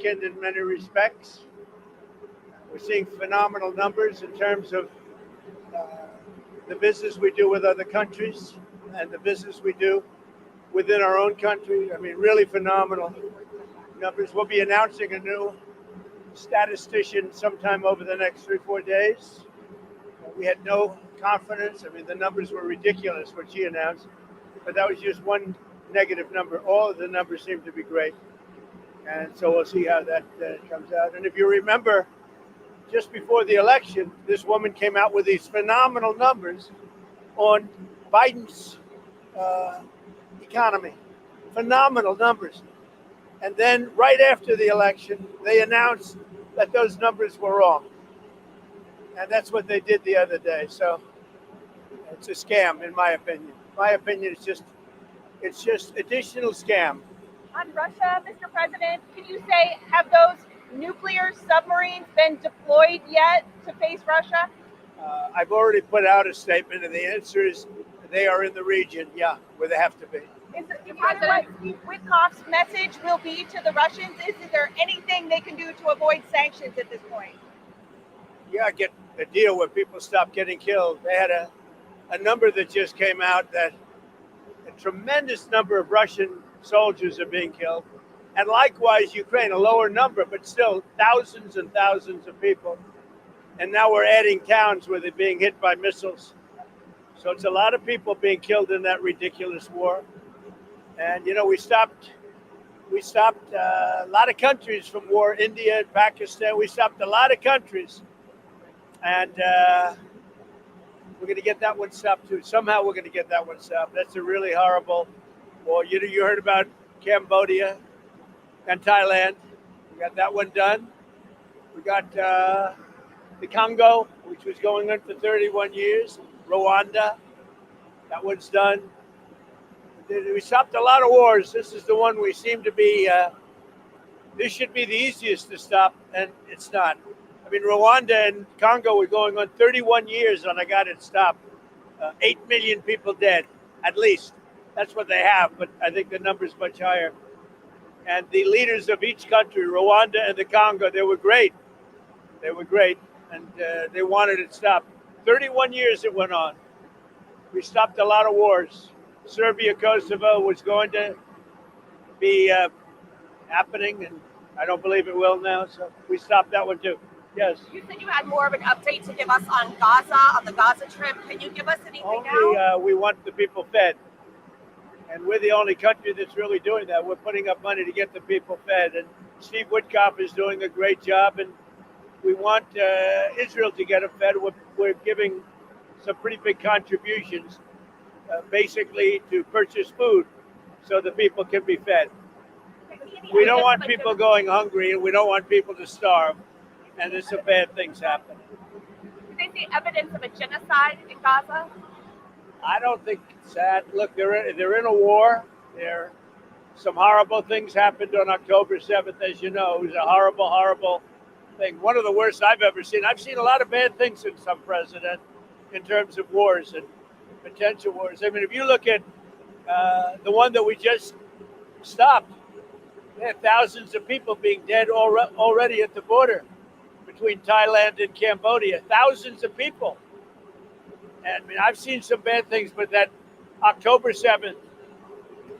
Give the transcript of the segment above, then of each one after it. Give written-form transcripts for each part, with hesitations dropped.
significant in many respects. We're seeing phenomenal numbers in terms of the business we do with other countries and the business we do within our own country. I mean, really phenomenal numbers. We'll be announcing a new statistician sometime over the next 3-4 days. We had no confidence. I mean, the numbers were ridiculous, what she announced, but that was just one negative number. All of the numbers seem to be great. And so we'll see how that comes out. And if you remember, just before the election, this woman came out with these phenomenal numbers on Biden's economy. Phenomenal numbers. And then right after the election, they announced that those numbers were wrong. And that's what they did the other day. So it's a scam, in my opinion. My opinion is it's just additional scam. On Russia, Mr. President, can you say, have those nuclear submarines been deployed yet to face Russia? I've already put out a statement, and the answer is they are in the region, yeah, where they have to be. Is what Steve Witkoff's message will be to the Russians? Is there anything they can do to avoid sanctions at this point? Yeah, get a deal where people stop getting killed. They had a number that just came out that a tremendous number of Russian soldiers are being killed. And likewise, Ukraine, a lower number, but still thousands and thousands of people. And now we're adding towns where they're being hit by missiles. So it's a lot of people being killed in that ridiculous war. And, you know, we stopped a lot of countries from war, India and Pakistan. We stopped a lot of countries. And we're going to get that one stopped, too. Somehow we're going to get that one stopped. That's a really horrible war. You heard about Cambodia and Thailand. We got that one done. We got the Congo, which was going on for 31 years. Rwanda, that one's done. We stopped a lot of wars. This is the one we seem to be, this should be the easiest to stop, and it's not. I mean, Rwanda and Congo were going on 31 years, and I got it stopped. 8 million people dead, at least. That's what they have, but I think the number's much higher. And the leaders of each country, Rwanda and the Congo, they were great. They were great, and they wanted it stopped. 31 years it went on. We stopped a lot of wars. Serbia, Kosovo was going to be happening, and I don't believe it will now, so we stopped that one too. Yes. You said you had more of an update to give us on Gaza, on the Gaza trip. Can you give us anything now? We want the people fed. And we're the only country that's really doing that. We're putting up money to get the people fed. And Steve Witkoff is doing a great job. And we want Israel to get them fed. We're giving some pretty big contributions, basically to purchase food so the people can be fed. We don't want people going hungry, and we don't want people to starve. And there's some bad things happening. Do they see evidence of a genocide in Gaza? I don't think it's that. Look, they're in a war. Some horrible things happened on October 7th, as you know. It was a horrible, horrible thing. One of the worst I've ever seen. I've seen a lot of bad things in some president in terms of wars and potential wars. I mean, if you look at the one that we just stopped, there are thousands of people being dead already at the border between Thailand and Cambodia. Thousands of people. And I mean, I've seen some bad things, but that October 7th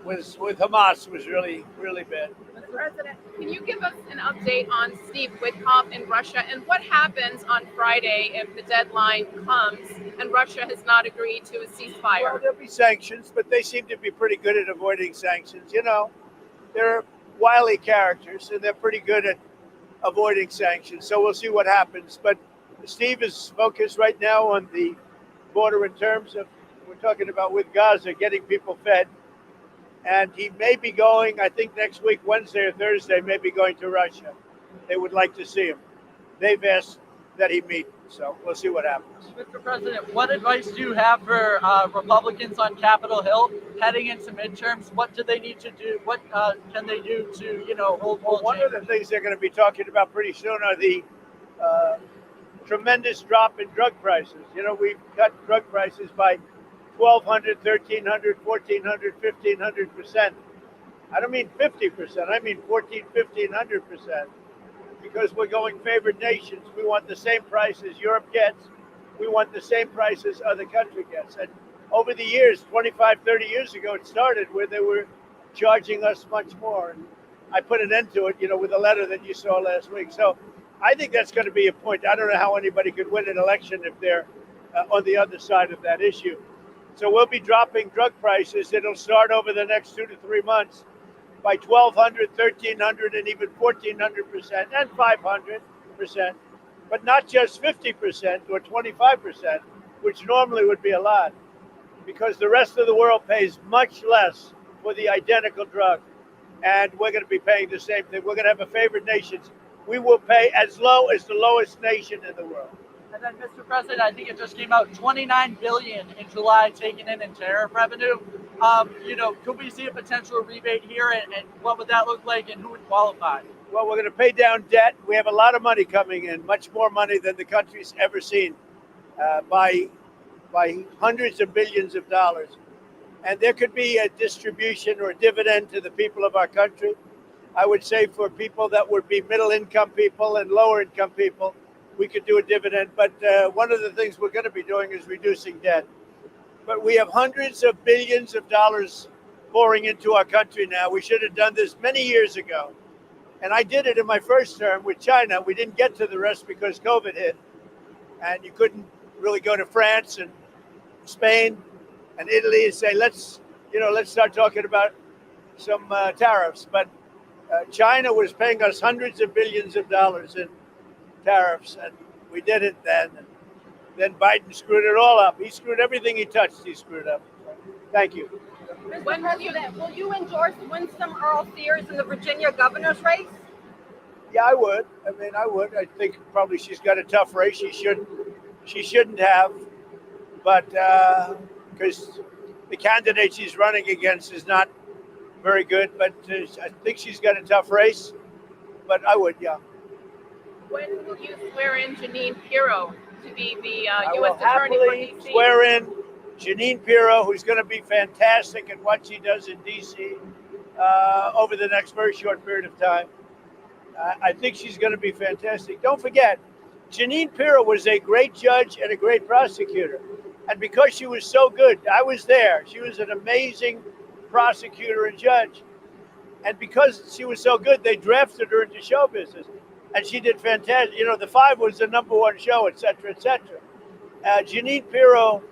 with Hamas was really, really bad. Mr. President, can you give us an update on Steve Witkoff in Russia and what happens on Friday if the deadline comes and Russia has not agreed to a ceasefire? Well, there'll be sanctions, but they seem to be pretty good at avoiding sanctions. You know, they're wily characters, and they're pretty good at avoiding sanctions. So we'll see what happens. But Steve is focused right now on the border in terms of, we're talking about with Gaza, getting people fed. And he may be going, I think next week, Wednesday or Thursday, maybe going to Russia. They would like to see him. They've asked that he meet, so we'll see what happens. Mr. President, what advice do you have for Republicans on Capitol Hill heading into midterms? What do they need to do? What can they do to, hold one of the things they're going to be talking about pretty soon are the tremendous drop in drug prices. You know, we've cut drug prices by 1,200, 1,300, 1,400, 1,500%. I don't mean 50%. I mean 14, 1,500%. Because we're going favored nations. We want the same prices Europe gets. We want the same prices other country gets. And over the years, 25, 30 years ago, it started where they were charging us much more. And I put an end to it, with a letter that you saw last week. So I think that's going to be a point. I don't know how anybody could win an election if they're on the other side of that issue. So we'll be dropping drug prices. It'll start over the next 2 to 3 months by 1,200, 1,300, and even 1,400% and 500%, but not just 50% or 25%, which normally would be a lot, because the rest of the world pays much less for the identical drug, and we're going to be paying the same thing. We're going to have a favored nations. We will pay as low as the lowest nation in the world. And then, Mr. President, I think it just came out $29 billion in July taken in tariff revenue. Could we see a potential rebate here, and what would that look like, and who would qualify? Well, we're going to pay down debt. We have a lot of money coming in, much more money than the country's ever seen, by hundreds of billions of dollars. And there could be a distribution or a dividend to the people of our country. I would say for people that would be middle-income people and lower-income people, we could do a dividend. But one of the things we're going to be doing is reducing debt. But we have hundreds of billions of dollars pouring into our country now. We should have done this many years ago. And I did it in my first term with China. We didn't get to the rest because COVID hit. And you couldn't really go to France and Spain and Italy and say, let's start talking about some tariffs. But China was paying us hundreds of billions of dollars in tariffs, and we did it then. And then Biden screwed it all up. He screwed everything he touched. He screwed up. Thank you. Mr. President, will you endorse Winsome Earl Sears in the Virginia governor's race? Yeah, I would. I would. I think probably she's got a tough race. She shouldn't have, but because the candidate she's running against is not very good. But I think she's got a tough race. But I would, yeah. When will you swear in Jeanine Pirro to be the I U.S. will Attorney for happily D.C.? swear in Jeanine Pirro, who's going to be fantastic at what she does in D.C. Over the next very short period of time. I think she's going to be fantastic. Don't forget, Jeanine Pirro was a great judge and a great prosecutor. And because she was so good, I was there. She was an amazing prosecutor and judge. And because she was so good, they drafted her into show business. And she did fantastic. The Five was the #1 show, et cetera, et cetera. Jeanine Pirro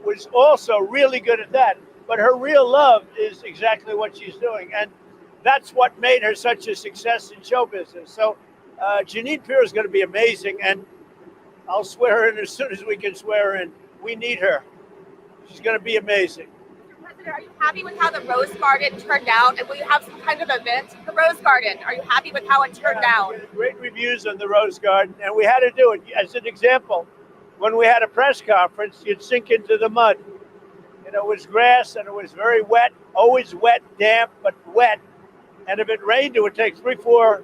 was also really good at that. But her real love is exactly what she's doing. And that's what made her such a success in show business. So Jeanine Pirro is going to be amazing. And I'll swear her in as soon as we can swear her in. We need her. She's going to be amazing. Are you happy with how the Rose Garden turned out? And will you have some kind of event? The Rose Garden, are you happy with how it turned out? Great reviews on the Rose Garden, and we had to do it. As an example, when we had a press conference, you'd sink into the mud. It was grass, and it was very wet, always wet, damp, but wet. And if it rained, it would take 3, 4,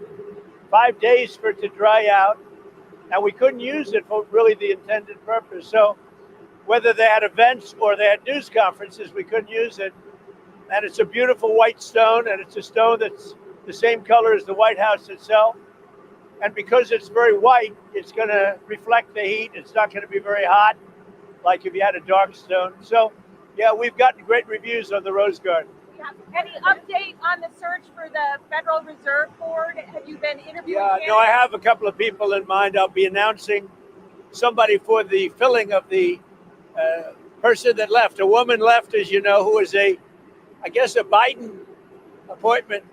5 days for it to dry out, and we couldn't use it for really the intended purpose. So whether they had events or they had news conferences, we couldn't use it. And it's a beautiful white stone, and it's a stone that's the same color as the White House itself. And because it's very white, it's going to reflect the heat. It's not going to be very hot, like if you had a dark stone. So, yeah, we've gotten great reviews on the Rose Garden. Any update on the search for the Federal Reserve Board? Have you been interviewing candidates? No, I have a couple of people in mind. I'll be announcing somebody for the filling of the person that left. A woman left, as you know, who was I guess a Biden appointment,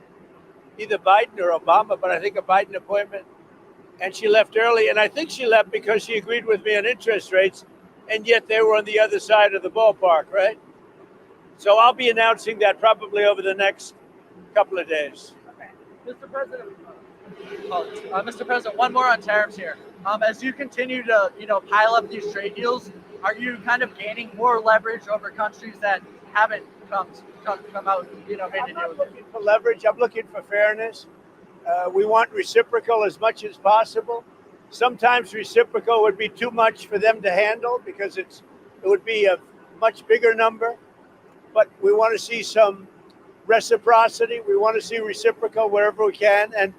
either Biden or Obama, but I think a Biden appointment. And she left early. And I think she left because she agreed with me on interest rates. And yet they were on the other side of the ballpark, right? So I'll be announcing that probably over the next couple of days. Okay. Mr. President, one more on tariffs here. As you continue to, pile up these trade deals, are you kind of gaining more leverage over countries that haven't come out, made a deal with it? I'm not looking for leverage. I'm looking for fairness. We want reciprocal as much as possible. Sometimes reciprocal would be too much for them to handle because it would be a much bigger number. But we want to see some reciprocity. We want to see reciprocal wherever we can. And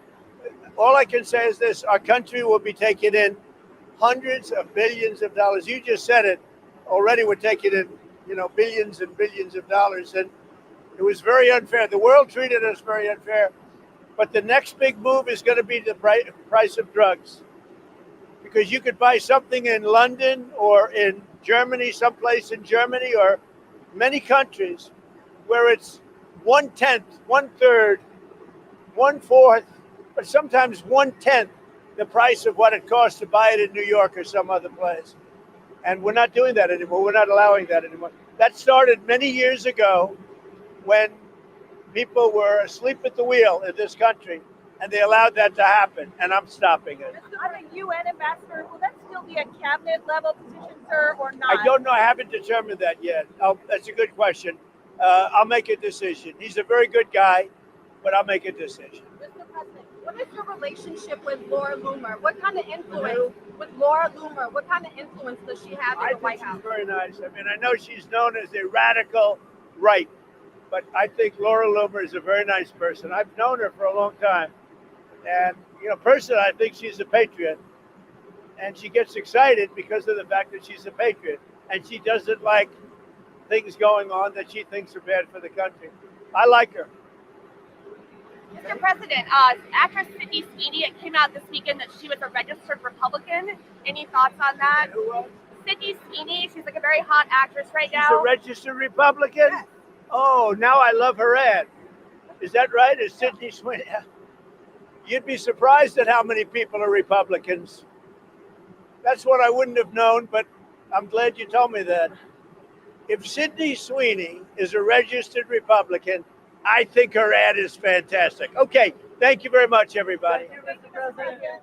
all I can say is this: our country will be taking in hundreds of billions of dollars. You just said it already. We're taking in, billions and billions of dollars. And it was very unfair. The world treated us very unfair. But the next big move is going to be the price of drugs. Because you could buy something in London or in Germany, someplace in Germany or many countries where it's 1/10, 1/3, 1/4, but sometimes 1/10 the price of what it costs to buy it in New York or some other place. And we're not doing that anymore. We're not allowing that anymore. That started many years ago when people were asleep at the wheel in this country, and they allowed that to happen, and I'm stopping it. I'm a UN ambassador. Will that still be a cabinet level position, sir, or not? I don't know. I haven't determined that yet. That's a good question. I'll make a decision. He's a very good guy, but I'll make a decision. Mr. President, what is your relationship with Laura Loomer? What kind of influence with Laura Loomer? What kind of influence does she have in the White House? She's very nice. I mean, I know she's known as a radical right, but I think Laura Loomer is a very nice person. I've known her for a long time. And, personally, I think she's a patriot. And she gets excited because of the fact that she's a patriot. And she doesn't like things going on that she thinks are bad for the country. I like her. Mr. President, actress Sydney Sweeney, it came out this weekend that she was a registered Republican. Any thoughts on that? Who was? Sydney Sweeney, she's like a very hot actress right now. She's a registered Republican? Yes. Oh, now I love her ad. Is that right? Is Sydney Sweeney? You'd be surprised at how many people are Republicans. That's what I wouldn't have known, but I'm glad you told me that. If Sydney Sweeney is a registered Republican, I think her ad is fantastic. Okay, thank you very much, everybody. Thank you, Mr. President.